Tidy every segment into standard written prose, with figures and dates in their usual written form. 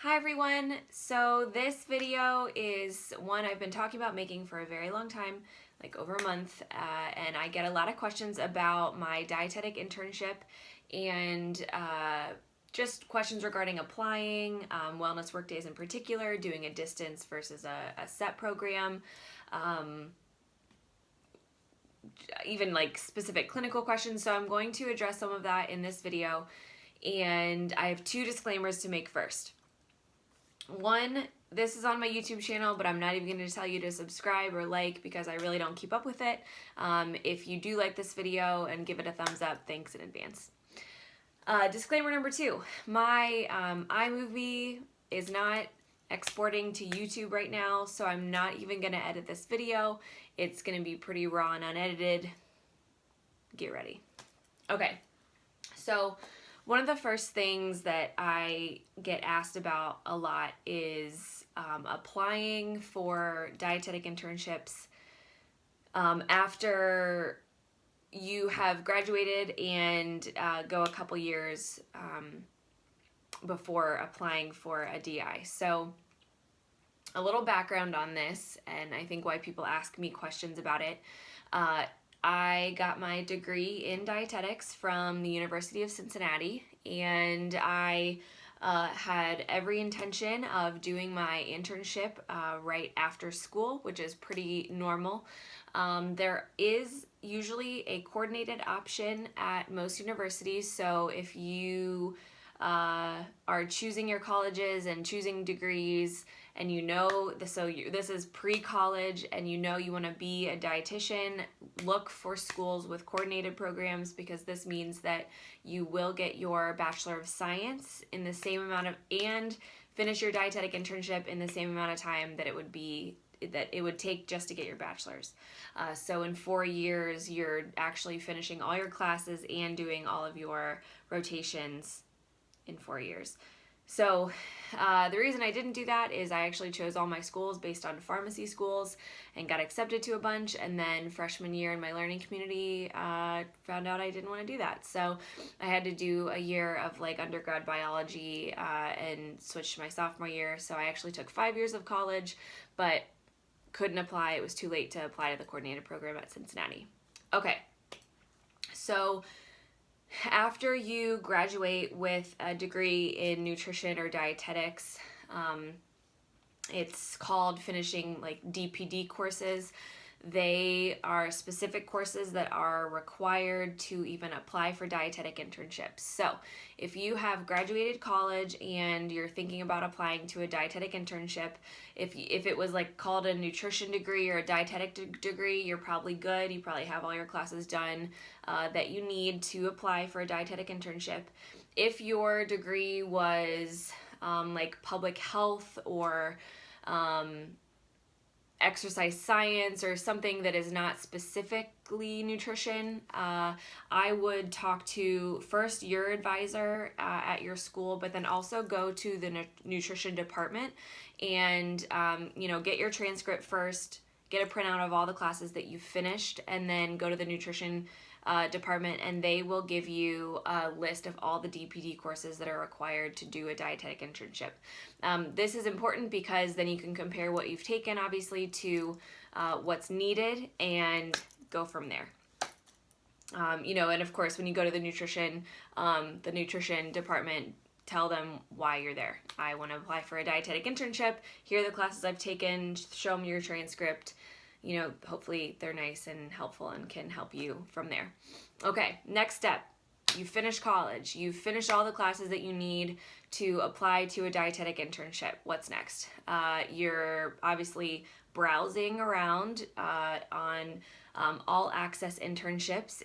Hi everyone, so this video is one I've been talking about making for a very long time, like over a month, and I get a lot of questions about my dietetic internship and just questions regarding applying, Wellness Workdays in particular, doing a distance versus a set program, even like specific clinical questions, so I'm going to address some of that in this video, and I have two disclaimers to make first. One, this is on my YouTube channel, but I'm not even going to tell you to subscribe or like because I really don't keep up with it. If you do like this video and give it a thumbs up, thanks in advance. Disclaimer number two, my iMovie is not exporting to YouTube right now, so I'm not even going to edit this video. It's going to be pretty raw and unedited. Get ready. Okay, so one of the first things that I get asked about a lot is applying for dietetic internships after you have graduated and go a couple years before applying for a DI. So a little background on this, and I think why people ask me questions about it. I got my degree in dietetics from the University of Cincinnati, and I had every intention of doing my internship right after school, which is pretty normal. There is usually a coordinated option at most universities, so if you are choosing your colleges and choosing degrees, and this is pre-college and you know you want to be a dietitian, look for schools with coordinated programs, because this means that you will get your Bachelor of Science in the same amount of, and finish your dietetic internship in the same amount of time that it would take just to get your bachelor's. So in 4 years, you're actually finishing all your classes and doing all of your rotations in 4 years. So the reason I didn't do that is I actually chose all my schools based on pharmacy schools and got accepted to a bunch, and then freshman year in my learning community found out I didn't want to do that. So I had to do a year of like undergrad biology and switched to my sophomore year. So I actually took 5 years of college, but couldn't apply. It was too late to apply to the coordinated program at Cincinnati. Okay, so after you graduate with a degree in nutrition or dietetics, it's called finishing like DPD courses. They are specific courses that are required to even apply for dietetic internships. So if you have graduated college and you're thinking about applying to a dietetic internship, if it was like called a nutrition degree or a dietetic degree, you're probably good. You probably have all your classes done that you need to apply for a dietetic internship. If your degree was like public health or exercise science or something that is not specifically nutrition, I would talk to first your advisor at your school, but then also go to the nutrition department and get your transcript first, get a printout of all the classes that you've finished, and then go to the nutrition department, and they will give you a list of all the DPD courses that are required to do a dietetic internship. This is important because then you can compare what you've taken, obviously, to what's needed and go from there. And of course, when you go to the nutrition department, tell them why you're there. I want to apply for a dietetic internship. Here are the classes I've taken. Show them your transcript. Hopefully they're nice and helpful and can help you from there. Okay, next step. You finish college. You finish all the classes that you need to apply to a dietetic internship. What's next? You're obviously browsing around on All Access Internships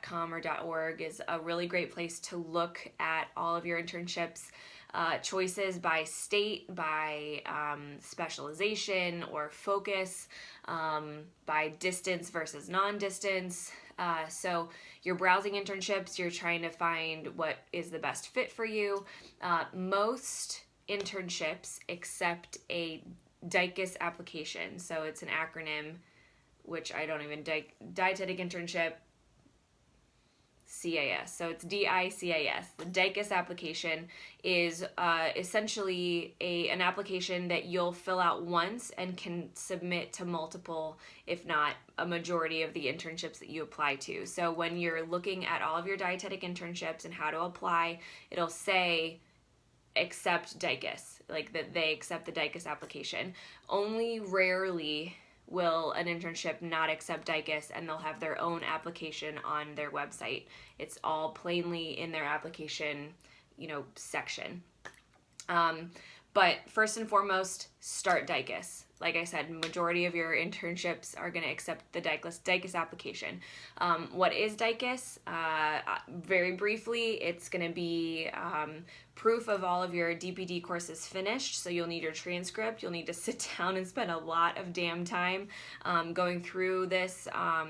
.com or .org is a really great place to look at all of your internships. Choices by state, by specialization or focus, by distance versus non-distance. So you're browsing internships, you're trying to find what is the best fit for you. Most internships accept a DICUS application, so it's an acronym, which I don't even, dietetic internship, So it's DICAS. The DICAS application is essentially an application that you'll fill out once and can submit to multiple, if not a majority of the internships that you apply to. So when you're looking at all of your dietetic internships and how to apply, it'll say accept DICAS, like that they accept the DICAS application. Only rarely will an internship not accept DICAS, and they'll have their own application on their website. It's all plainly in their application, section. But first and foremost, start DICAS. Like I said, majority of your internships are going to accept the DICAS application. What is DICAS? Very briefly, it's going to be proof of all of your DPD courses finished. So you'll need your transcript. You'll need to sit down and spend a lot of damn time going through this part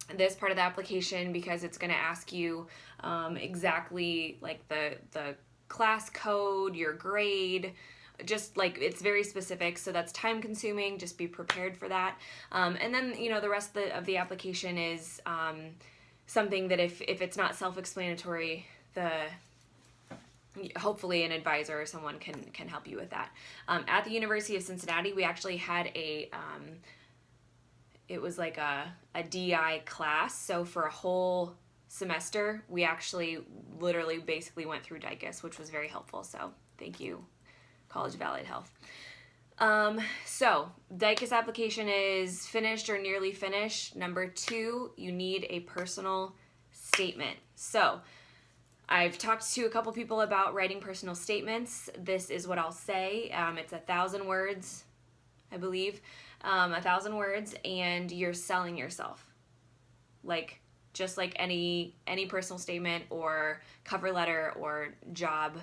of the application, because it's going to ask you exactly like the class code, your grade, just like it's very specific, so that's time consuming. Just be prepared for that. And then the rest of the application is something that if it's not self-explanatory, hopefully an advisor or someone can help you with that. At the University of Cincinnati, we actually had it was like a DI class. So for a whole semester, we actually literally basically went through DICAS, which was very helpful. So thank you, College of Allied Health. So DICAS application is finished or nearly finished. Number 2, you need a personal statement. So I've talked to a couple people about writing personal statements. This is what I'll say. It's 1,000 words, I believe. 1,000 words, and you're selling yourself. Just like any personal statement or cover letter or job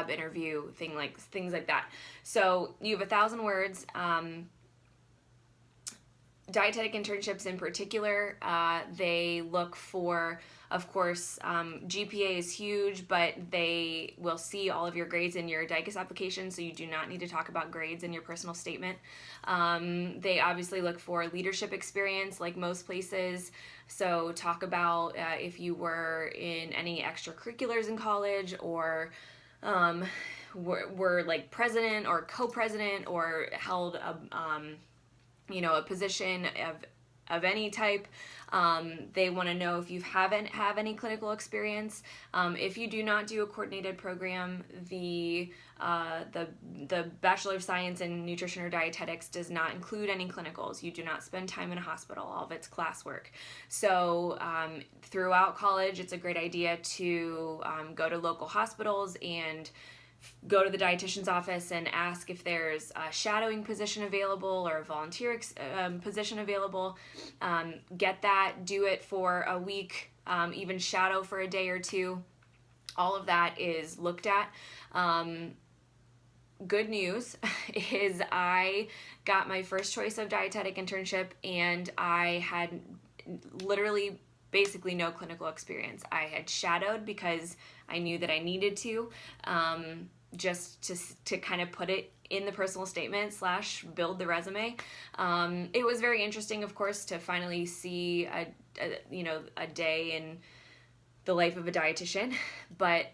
interview things like that. So you have 1,000 words. Dietetic internships in particular, they look for, of course, GPA is huge, but they will see all of your grades in your DICAS application, so you do not need to talk about grades in your personal statement. They obviously look for leadership experience, like most places. So talk about if you were in any extracurriculars in college, or were like president or co-president, or held a position of any type. They want to know if you haven't have any clinical experience. If you do not do a coordinated program, the Bachelor of Science in Nutrition or Dietetics does not include any clinicals. You do not spend time in a hospital. All of it's classwork. So throughout college, it's a great idea to go to local hospitals and go to the dietitian's office and ask if there's a shadowing position available or a volunteer position available. Get that, do it for a week, even shadow for a day or two. All of that is looked at. Good news is I got my first choice of dietetic internship, and I had literally basically no clinical experience. I had shadowed because I knew that I needed to, just to kind of put it in the personal statement / build the resume. It was very interesting, of course, to finally see a day in the life of a dietitian, but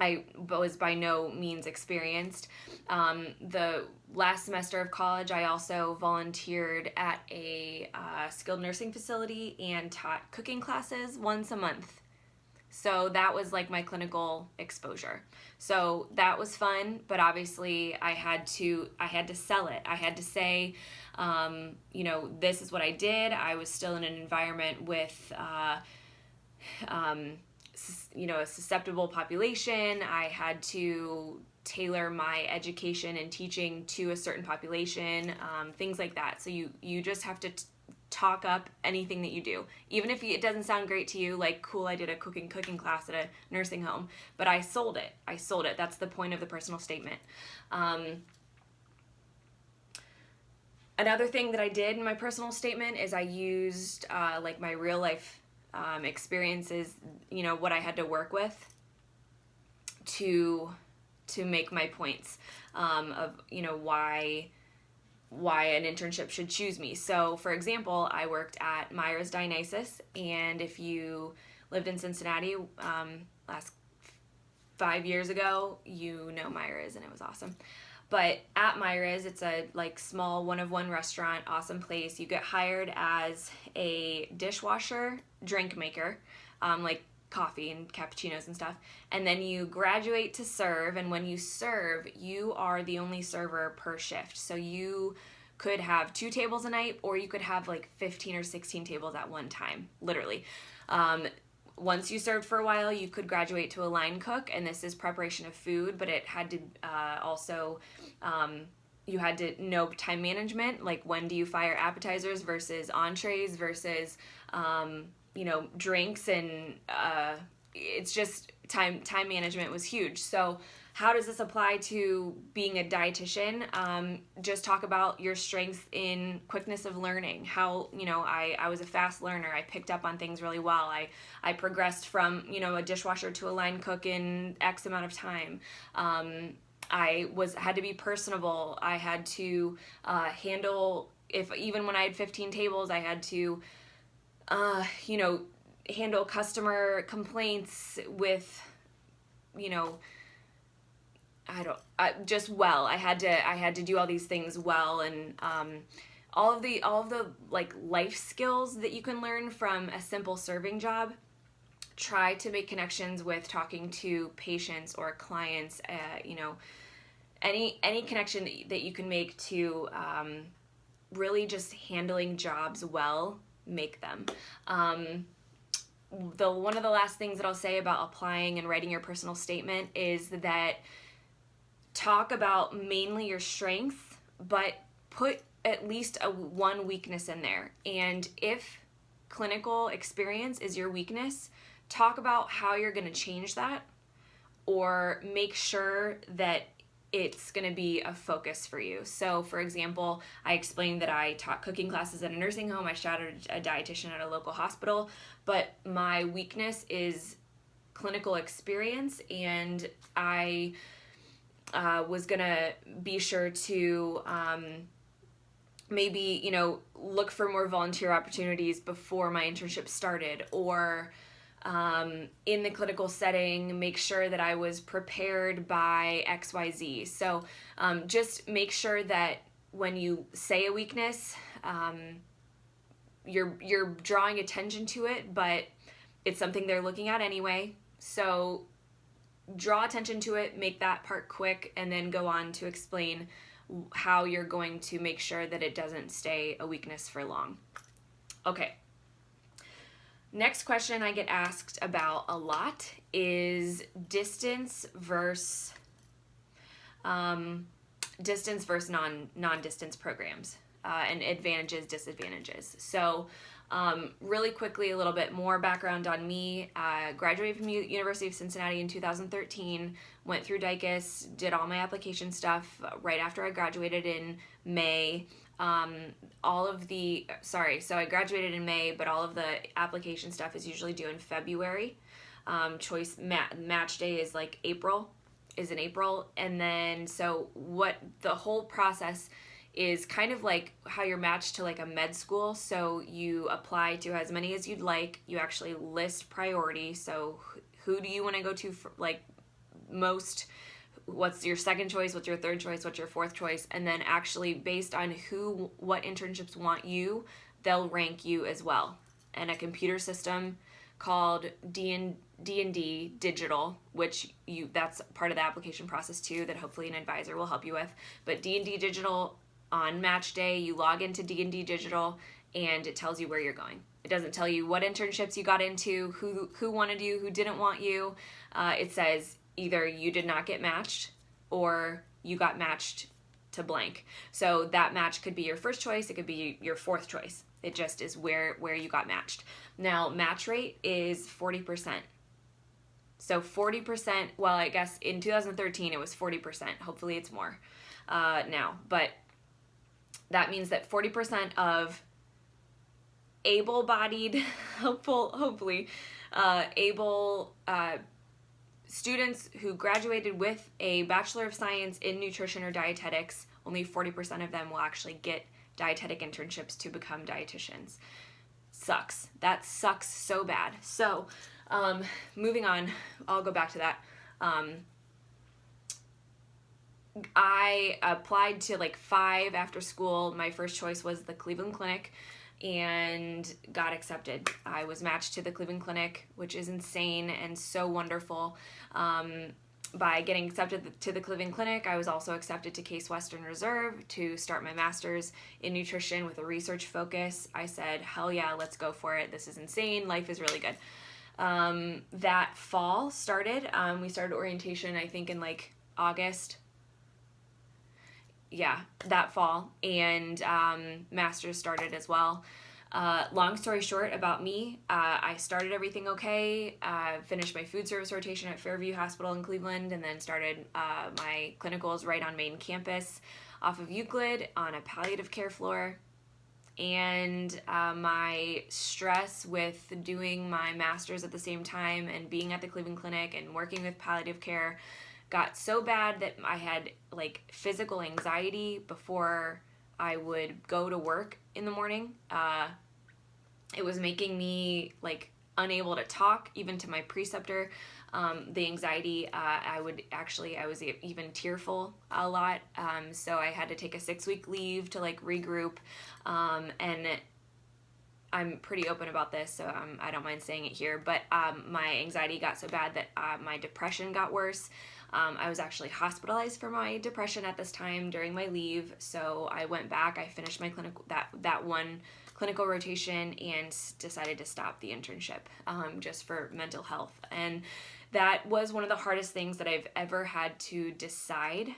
I was by no means experienced. The last semester of college, I also volunteered at a skilled nursing facility and taught cooking classes once a month. So that was like my clinical exposure. So that was fun, but obviously I had to sell it. I had to say, this is what I did. I was still in an environment with, a susceptible population. I had to tailor my education and teaching to a certain population, things like that. So you just have to talk up anything that you do, even if it doesn't sound great to you. Like, cool, I did a cooking class at a nursing home, but I sold it. That's the point of the personal statement. Another thing that I did in my personal statement is I used like my real life experiences, what I had to work with to make my points of why why an internship should choose me. So, for example, I worked at Myers Dionysus, and if you lived in Cincinnati last 5 years ago, you know Myers, and it was awesome. But at Myra's, it's a like small one-of-one restaurant, awesome place. You get hired as a dishwasher, drink maker, like coffee and cappuccinos and stuff. And then you graduate to serve, and when you serve, you are the only server per shift. So you could have 2 tables a night, or you could have like 15 or 16 tables at one time, literally. Once you served for a while, you could graduate to a line cook, and this is preparation of food, but it had to also, you had to know time management, like when do you fire appetizers versus entrees versus, drinks, and it's just time management was huge. So how does this apply to being a dietitian? Just talk about your strengths in quickness of learning. How, I was a fast learner. I picked up on things really well. I progressed from, a dishwasher to a line cook in X amount of time. Had to be personable. I had to handle, even when I had 15 tables, I had to, handle customer complaints with, I had to do all these things well, and all of the like life skills that you can learn from a simple serving job. Try to make connections with talking to patients or clients. Any connection that you can make to really just handling jobs well, make them. One of the last things that I'll say about applying and writing your personal statement is that talk about mainly your strengths, but put at least one weakness in there. And if clinical experience is your weakness, talk about how you're going to change that, or make sure that it's going to be a focus for you. So, for example, I explained that I taught cooking classes at a nursing home. I shadowed a dietitian at a local hospital, but my weakness is clinical experience, and I was going to be sure to maybe, look for more volunteer opportunities before my internship started, or in the clinical setting, make sure that I was prepared by XYZ. So just make sure that when you say a weakness, you're drawing attention to it, but it's something they're looking at anyway. So draw attention to it, make that part quick, and then go on to explain how you're going to make sure that it doesn't stay a weakness for long. Okay. Next question I get asked about a lot is distance versus non-distance programs, and advantages, disadvantages. So really quickly, a little bit more background on me. Graduated from University of Cincinnati in 2013, went through DICUS, did all my application stuff right after I graduated in May. So I graduated in May, but all of the application stuff is usually due in February. Match day is like April, and then so what the whole process is kind of like how you're matched to like a med school. So you apply to as many as you'd like. You actually list priority. So who do you want to go to for, like, most? What's your second choice? What's your third choice? What's your fourth choice? And then actually based on what internships want you, they'll rank you as well. And a computer system called D&D Digital, which that's part of the application process too, that hopefully an advisor will help you with. But D&D Digital, on match day, you log into D&D Digital and it tells you where you're going. It doesn't tell you what internships you got into, who wanted you, who didn't want you. It says either you did not get matched or you got matched to blank. So that match could be your first choice. It could be your fourth choice. It just is where you got matched. Now, match rate is 40%. So 40%, well, I guess in 2013 it was 40%. Hopefully it's more now. But that means that 40% of able-bodied, hopefully, able students who graduated with a Bachelor of Science in Nutrition or Dietetics, only 40% of them will actually get dietetic internships to become dietitians. Sucks. That sucks so bad. So, moving on, I'll go back to that. I applied to like 5 after school. My first choice was the Cleveland Clinic and got accepted. I was matched to the Cleveland Clinic, which is insane and so wonderful. By getting accepted to the Cleveland Clinic, I was also accepted to Case Western Reserve to start my master's in nutrition with a research focus. I said, hell yeah, let's go for it. This is insane. Life is really good. That fall started. We started orientation, I think, in like August. Yeah, that fall, and master's started as well. Long story short about me, I started everything okay, finished my food service rotation at Fairview Hospital in Cleveland, and then started my clinicals right on main campus off of Euclid on a palliative care floor. And my stress with doing my master's at the same time and being at the Cleveland Clinic and working with palliative care got so bad that I had like physical anxiety before I would go to work in the morning. It was making me like unable to talk even to my preceptor. The anxiety, I was even tearful a lot. So I had to take a 6-week leave to like regroup. And I'm pretty open about this, so I don't mind saying it here, but my anxiety got so bad that my depression got worse. I was actually hospitalized for my depression at this time during my leave, so I went back, I finished my that one clinical rotation and decided to stop the internship just for mental health. And that was one of the hardest things that I've ever had to decide.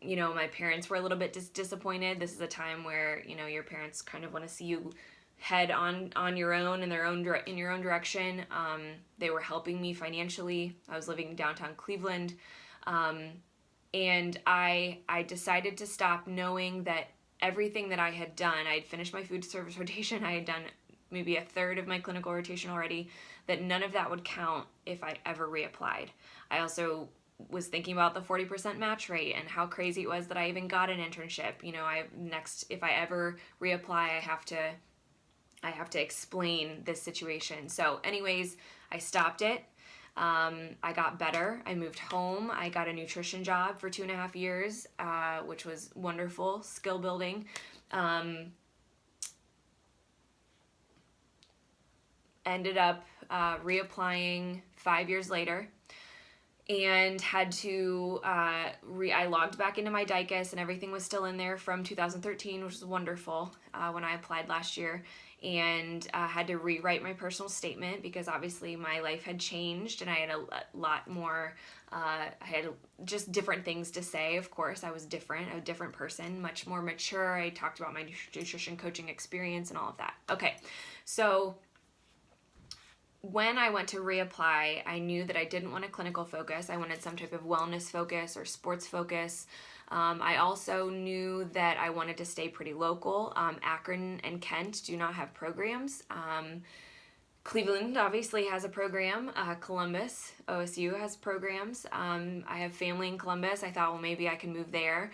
You know, my parents were a little bit disappointed. This is a time where, you know, your parents kind of want to see you head on your own in your own direction. They were helping me financially. I was living in downtown Cleveland. And I decided to stop, knowing that everything that I had done, I had finished my food service rotation. I had done maybe a third of my clinical rotation already, that none of that would count if I ever reapplied. I also was thinking about the 40% match rate and how crazy it was that I even got an internship. You know, if I ever reapply, I have to explain this situation. So anyways, I stopped it. I got better. I moved home. I got a nutrition job for 2.5 years, which was wonderful, skill building. Ended up reapplying 5 years later. And had to, I logged back into my DICUS and everything was still in there from 2013, which was wonderful when I applied last year. And had to rewrite my personal statement because obviously my life had changed and I had a lot more, I had just different things to say. Of course, I was different, a different person, much more mature. I talked about my nutrition coaching experience and all of that. Okay, so when I went to reapply, I knew that I didn't want a clinical focus. I wanted some type of wellness focus or sports focus. I also knew that I wanted to stay pretty local. Akron and Kent do not have programs. Cleveland obviously has a program. Columbus, OSU has programs. I have family in Columbus. I thought, well, maybe I can move there.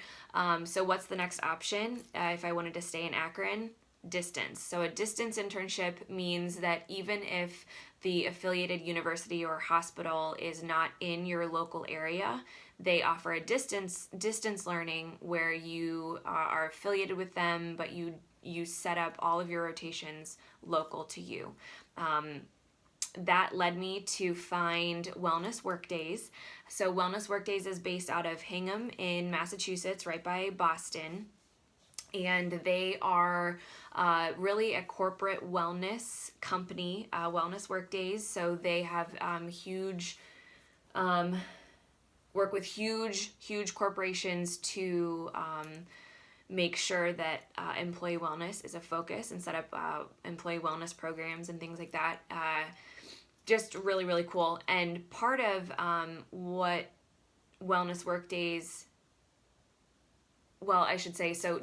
So what's the next option if I wanted to stay in Akron? Distance. So a distance internship means that even if the affiliated university or hospital is not in your local area, they offer a distance learning where you are affiliated with them, but you set up all of your rotations local to you. That led me to find Wellness Workdays. So Wellness Workdays is based out of Hingham in Massachusetts, right by Boston. And they are really a corporate wellness company, Wellness Workdays. So they have work with huge corporations to make sure that employee wellness is a focus and set up employee wellness programs and things like that. Just really, really cool. And part of what Wellness Workdays well, I should say, so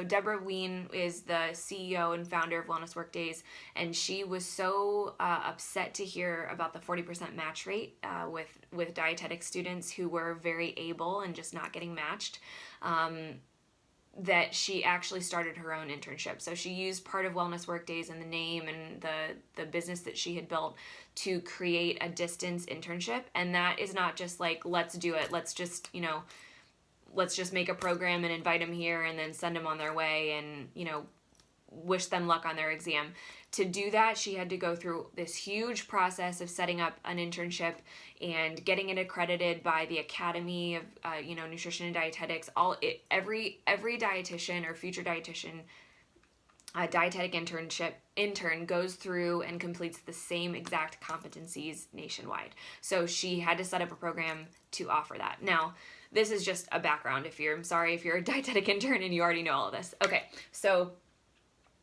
Deborah Ween is the CEO and founder of Wellness Workdays, and she was so upset to hear about the 40% match rate with dietetic students who were very able and just not getting matched, that she actually started her own internship. So she used part of Wellness Workdays and the name and the business that she had built to create a distance internship. And that is not just like, let's do it. Let's just make a program and invite them here and then send them on their way and, wish them luck on their exam. To do that, she had to go through this huge process of setting up an internship and getting it accredited by the Academy of, Nutrition and Dietetics. Every dietitian or future dietitian, dietetic intern goes through and completes the same exact competencies nationwide. So she had to set up a program to offer that. Now, this is just a background if you're a dietetic intern and you already know all of this. Okay, so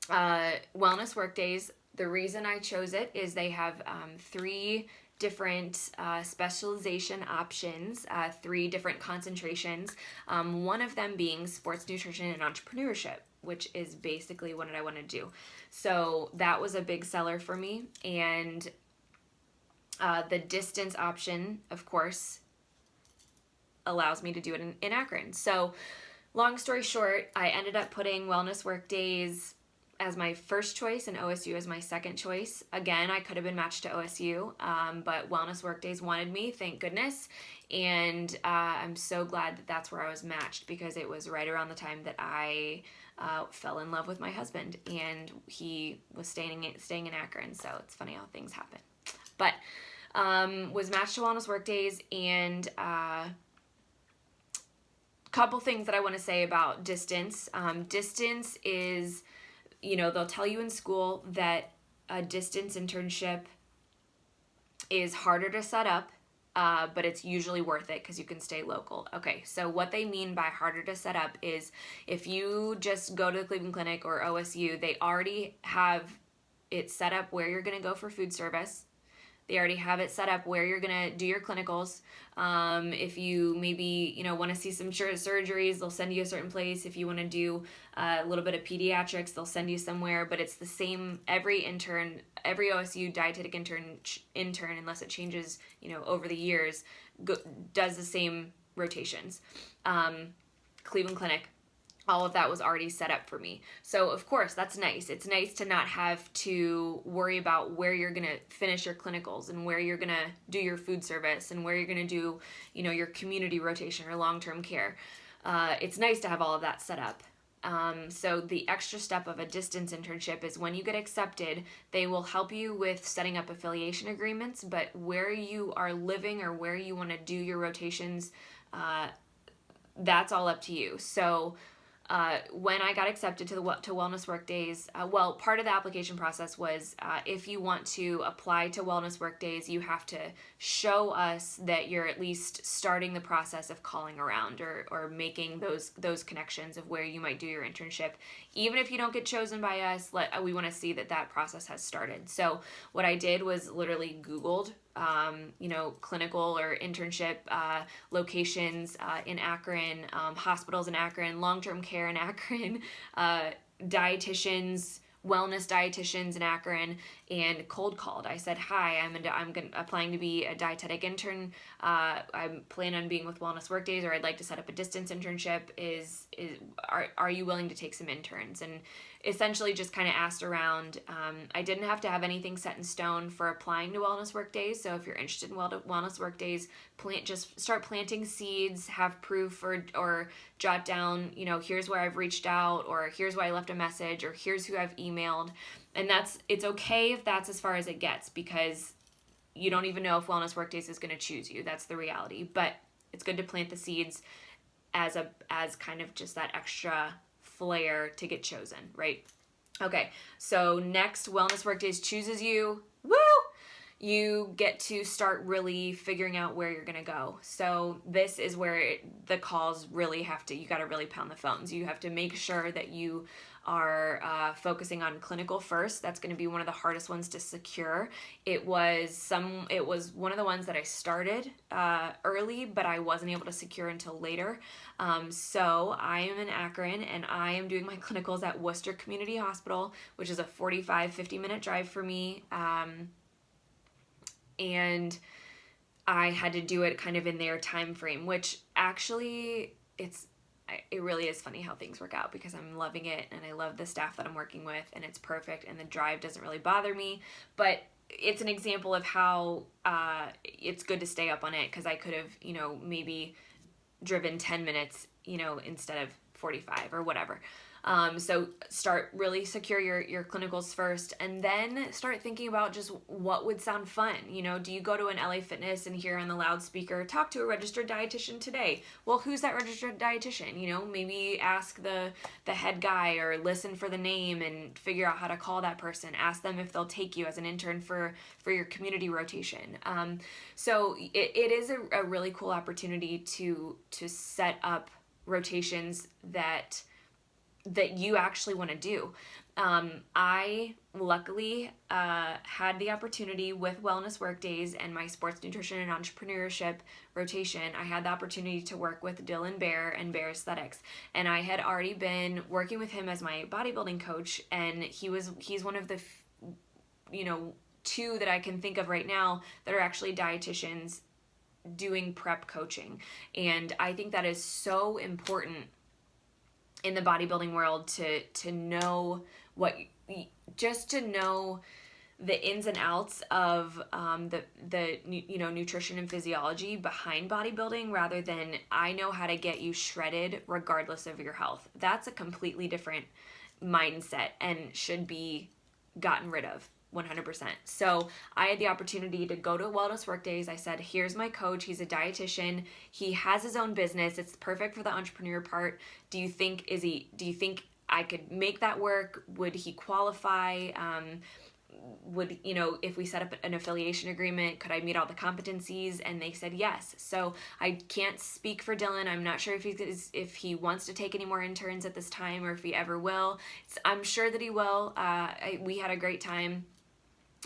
Wellness Workdays, the reason I chose it is they have 3 different specialization options, 3 different concentrations, one of them being sports nutrition and entrepreneurship, which is basically what I want to do. So that was a big seller for me, and the distance option, of course, allows me to do it in Akron. So long story short, I ended up putting Wellness Workdays as my first choice and OSU as my second choice. Again, I could have been matched to OSU, but Wellness Workdays wanted me, thank goodness. And I'm so glad that that's where I was matched, because it was right around the time that I fell in love with my husband, and he was staying in Akron. So it's funny how things happen. But was matched to Wellness Workdays, and couple things that I want to say about distance. Distance is, they'll tell you in school that a distance internship is harder to set up, but it's usually worth it because you can stay local. Okay, so what they mean by harder to set up is if you just go to the Cleveland Clinic or OSU, they already have it set up where you're going to go for food service. They already have it set up where you're going to do your clinicals. If you maybe, want to see some surgeries, they'll send you a certain place. If you want to do a little bit of pediatrics, they'll send you somewhere. But it's the same, every OSU dietetic intern, unless it changes, over the years, does the same rotations. Cleveland Clinic, all of that was already set up for me. So of course, that's nice. It's nice to not have to worry about where you're going to finish your clinicals and where you're going to do your food service and where you're going to do, your community rotation or long-term care. It's nice to have all of that set up. So the extra step of a distance internship is when you get accepted, they will help you with setting up affiliation agreements, but where you are living or where you want to do your rotations, that's all up to you. So when I got accepted to Wellness Workdays, part of the application process was if you want to apply to Wellness Workdays, you have to show us that you're at least starting the process of calling around or making those connections of where you might do your internship. Even if you don't get chosen by us, we want to see that process has started. So what I did was literally Googled clinical or internship locations in Akron, hospitals in Akron, long-term care in Akron, dietitians, wellness dietitians in Akron, and cold called. I said, hi, I'm applying to be a dietetic intern. I'm planning on being with Wellness Workdays, or I'd like to set up a distance internship. Are you willing to take some interns? And essentially just kind of asked around. I didn't have to have anything set in stone for applying to Wellness Workdays. So if you're interested in Wellness Workdays, just start planting seeds, have proof or jot down, here's where I've reached out, or here's where I left a message, or here's who I've emailed. And it's okay if that's as far as it gets, because you don't even know if Wellness Workdays is going to choose you. That's the reality. But it's good to plant the seeds as kind of just that extra flair to get chosen, right? Okay, so next, Wellness Workdays chooses you. Woo! you get to start really figuring out where you're going to go. So this is where the calls really you got to really pound the phones. You have to make sure that you are focusing on clinical first. That's going to be one of the hardest ones to secure. It was one of the ones that I started early, but I wasn't able to secure until later. So I am in Akron, and I am doing my clinicals at Worcester Community Hospital, which is a 50-minute drive for me. And I had to do it kind of in their time frame, which actually it really is funny how things work out, because I'm loving it and I love the staff that I'm working with, and it's perfect, and the drive doesn't really bother me. But it's an example of how it's good to stay up on it, because I could have, maybe driven 10 minutes, instead of 45 or whatever. So really secure your clinicals first, and then start thinking about just what would sound fun. Do you go to an LA Fitness and hear on the loudspeaker, talk to a registered dietitian today? Well, who's that registered dietitian? Maybe ask the head guy, or listen for the name and figure out how to call that person. Ask them if they'll take you as an intern for your community rotation. So it is a really cool opportunity to set up rotations that you actually want to do. I luckily had the opportunity with Wellness Workdays and my sports nutrition and entrepreneurship rotation. I had the opportunity to work with Dylan Bear and Bear Aesthetics, and I had already been working with him as my bodybuilding coach, and he's one of the two that I can think of right now that are actually dietitians doing prep coaching. And I think that is so important in the bodybuilding world to know just to know the ins and outs of the nutrition and physiology behind bodybuilding, rather than I know how to get you shredded regardless of your health. That's a completely different mindset and should be gotten rid of 100%. So I had the opportunity to go to Wellness Workdays. I said, here's my coach. He's a dietitian. He has his own business. It's perfect for the entrepreneur part. Do you think I could make that work? Would he qualify? If we set up an affiliation agreement, could I meet all the competencies? And they said yes. So I can't speak for Dylan. I'm not sure if he wants to take any more interns at this time, or if he ever will. I'm sure that he will. We had a great time.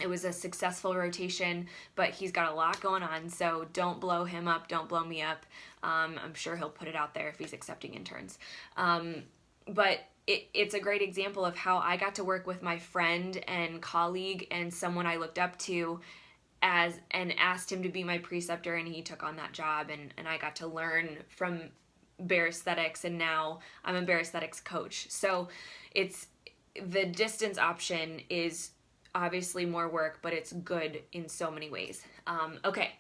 It was a successful rotation, but he's got a lot going on, so don't blow him up, don't blow me up. I'm sure he'll put it out there if he's accepting interns. But it's a great example of how I got to work with my friend and colleague and someone I looked up to and asked him to be my preceptor, and he took on that job, and I got to learn from Bear Aesthetics, and now I'm a Bear Aesthetics coach. So the distance option is obviously more work, but it's good in so many ways. Okay,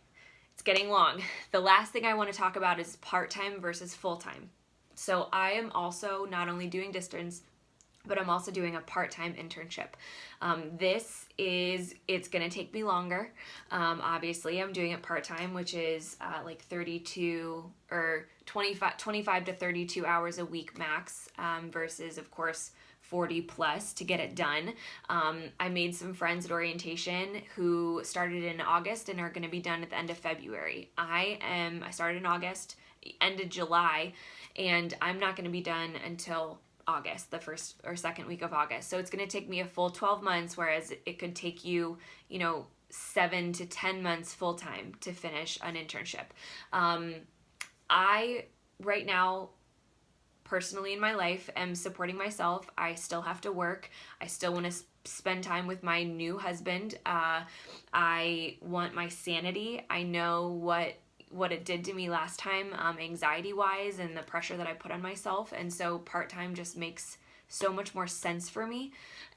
it's getting long. The last thing I want to talk about is part-time versus full-time. So I am also not only doing distance, but I'm also doing a part-time internship. It's going to take me longer. Obviously, I'm doing it part-time, which is like 32 or 25 to 32 hours a week max, versus, of course, 40 plus to get it done. I made some friends at orientation who started in August and are going to be done at the end of February. I started in August, ended July, and I'm not going to be done until August, the first or second week of August. So it's going to take me a full 12 months, whereas it could take you, 7 to 10 months full time to finish an internship. I, right now, personally in my life, am supporting myself. I still have to work. I still want to spend time with my new husband. I want my sanity. I know what it did to me last time, anxiety-wise, and the pressure that I put on myself. And so part-time just makes so much more sense for me.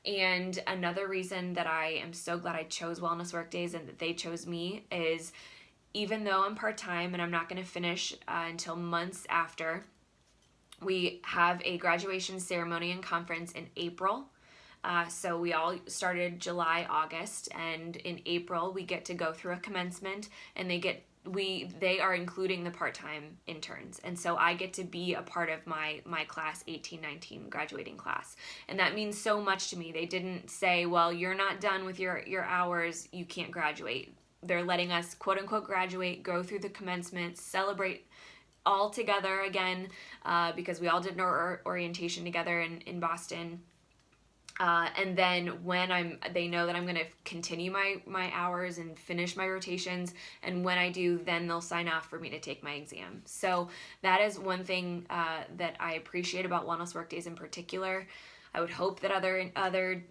And another reason that I am so glad I chose Wellness Workdays and that they chose me is, even though I'm part-time and I'm not going to finish until months after, we have a graduation ceremony and conference in April. So we all started July, August, and in April we get to go through a commencement, and they they are including the part-time interns, and so I get to be a part of my class 18-19 graduating class, and that means so much to me. They didn't say, well, you're not done with your hours, you can't graduate. They're letting us quote unquote graduate, go through the commencement, celebrate all together again, because we all did our orientation together in Boston. And then when they know that I'm going to continue my hours and finish my rotations. And when I do, then they'll sign off for me to take my exam. So that is one thing that I appreciate about Wellness Workdays in particular. I would hope that other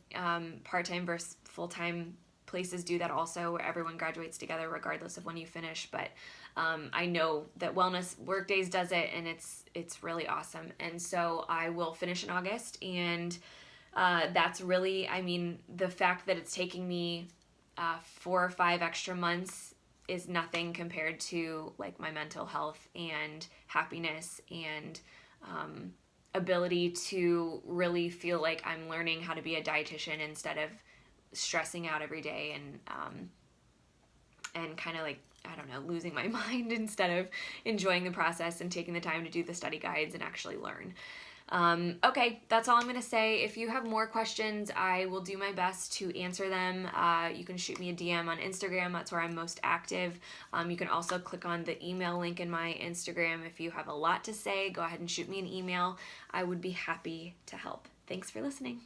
part-time versus full-time places do that also, where everyone graduates together regardless of when you finish. But I know that Wellness Workdays does it, and it's really awesome. And so I will finish in August, and that's really, I mean, the fact that it's taking me 4 or 5 extra months is nothing compared to like my mental health and happiness and ability to really feel like I'm learning how to be a dietitian instead of stressing out every day and kind of like, I don't know, losing my mind instead of enjoying the process and taking the time to do the study guides and actually learn. Okay, that's all I'm going to say. If you have more questions, I will do my best to answer them. You can shoot me a DM on Instagram. That's where I'm most active. You can also click on the email link in my Instagram. If you have a lot to say, go ahead and shoot me an email. I would be happy to help. Thanks for listening.